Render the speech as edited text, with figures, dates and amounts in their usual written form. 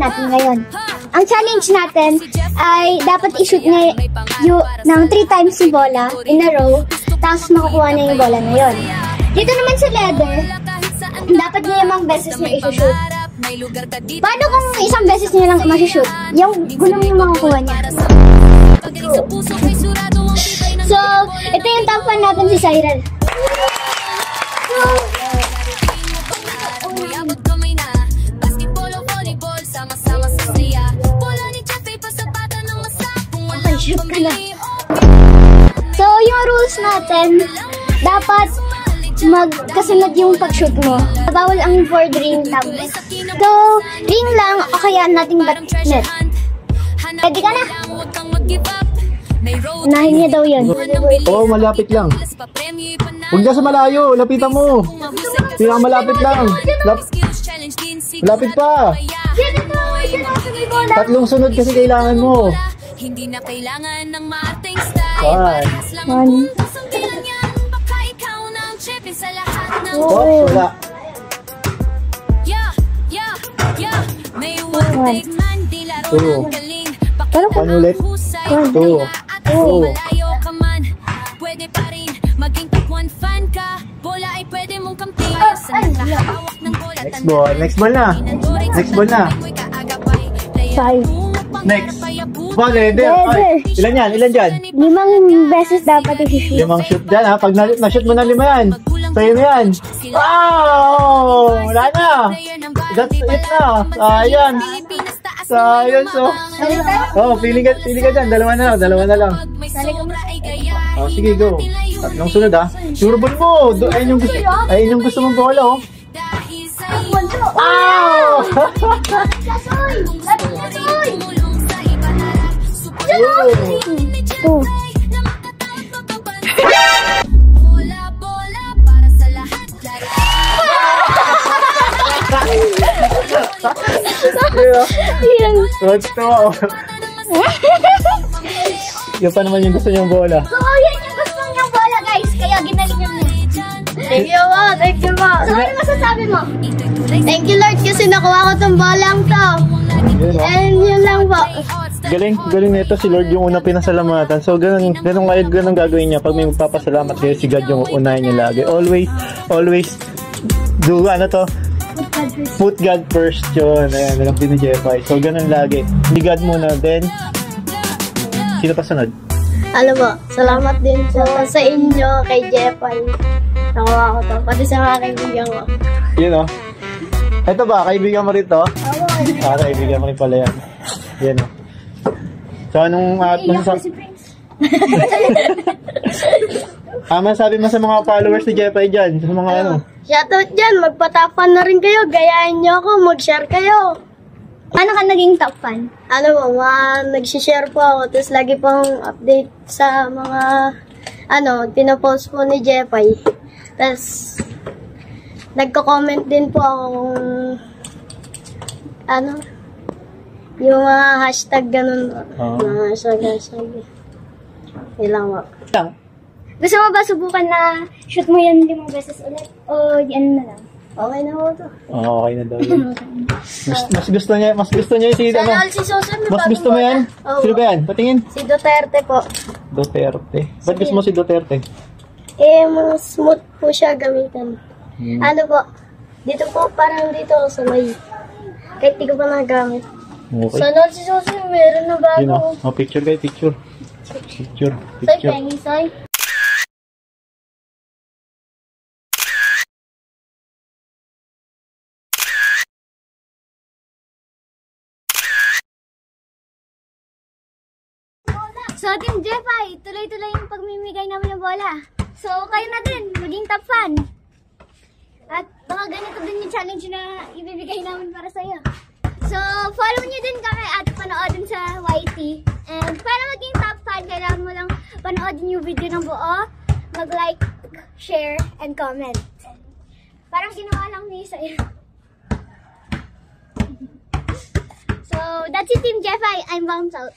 natin ngayon. Ang challenge natin ay dapat i-shoot niya ng 3 times yung bola in a row, tapos makukuha na yung bola na yun. Dito naman sa leather, dapat niya limang beses niya i-shoot. Paano kung isang beses niya lang ma-shoot? Yung gulong yung makukuha niya. So, ito yung top 1 natin si Cyril. Shoot ka na. So, yung rules natin, dapat magkasunod yung pag-shoot mo. Bawal ang board ring tap. So, ring lang o kaya nating bat net. Ready ka na? Unahin niya daw yun. Oo, malapit lang. Huwag na sa malayo, lapitan mo. Pinakamalapit lang. Malapit pa. 3 sunod kasi kailangan mo. Hindi na kailangan ng maarteng style. 1. Oh, wala. 2. Ano ulit? 2. Pwede pa rin maging top 1 fan ka. Bola ay pwede mong kampiyan sa nakahawak ng bola. Next ball na. Next ball na. 5. Next. Ready? Ilan yan? Ilan dyan? 5 beses dapat i-shoot. 5 shoot dyan ha. Pag na-shoot mo na 5 yan, sa'yo na yan. Wow! Wala na. That's it na. Ayan. Sayang so. Oh, pili ka dyan. Dalawa na lang. Oh, sige, go. 3 sunod ha. Sureball mo. Ayun yung gusto mong bola oh. Wow! Yan pa naman yung gusto niyong bola. Oo, yan yung gusto niyong bola guys. Kaya ginalingan niya. Thank you po, thank you po. So ano masasabi mo? Thank you Lord kasi nakuha ko tong bolang to. And yun lang po. Galing nito si Lord yung unang pinasalamatan. So ganun gagawin niya pag may magpapasalamat kayo si God yung unahin niya lagi. Always do put God first yun. Ayan, alam din ni Jeffy. So ganun lagi. Hindi God muna, then sino pa sunod? Alam mo, salamat din sa inyo kay Jeffy. Nakuha ko to. Pati sa mga kaibigan ko. Yun o. Ito ba? Kaibigan mo rin to? Kaibigan mo rin pala yan. Yan o. So anong masasabi mo sa mga followers ni Jeffy dyan? Sa mga ano? Shoutout dyan. Magpatapan na rin kayo. Gayahin nyo ako. Mag-share kayo. Paano ka naging top fan? Ano po, nag-share po ako. Tapos lagi pong update sa mga pinapost po ni Jeffy. Tapos nagko-comment din po ako kung yung mga hashtag ganun po. Mga hashtag. Ilang po. Gusto mo ba subukan na shoot mo yan 5 beses ulit? O yan na lang? Okay na po to. Okay na daw yun. Mas gusto niya yung si Mas gusto mo yan? Sino ba yan? Patingin. Si Duterte po. Duterte. Ba't gusto mo si Duterte? Mas smooth po siya gamitan. Ano po? Dito po, parang dito ako sa may. Kahit di ko pa nagamit. Okay. Sana si Soso meron na bago. Oh, picture kayo, picture. Say, pengi, say. So, Team Jeffy, tuloy-tuloy yung pagmimigay namin ng bola. So, kayo na din, maging top fan. At baka ganito din yung challenge na ibibigay namin para sa'yo. So, follow nyo din kami at panoodin sa YT. And para maging top fan, kailangan mo lang panoodin yung video ng buo, mag-like, share, and comment. Parang ginawa lang niya sa'yo. So, that's it, Team Jeffy. I'm Bounce Out.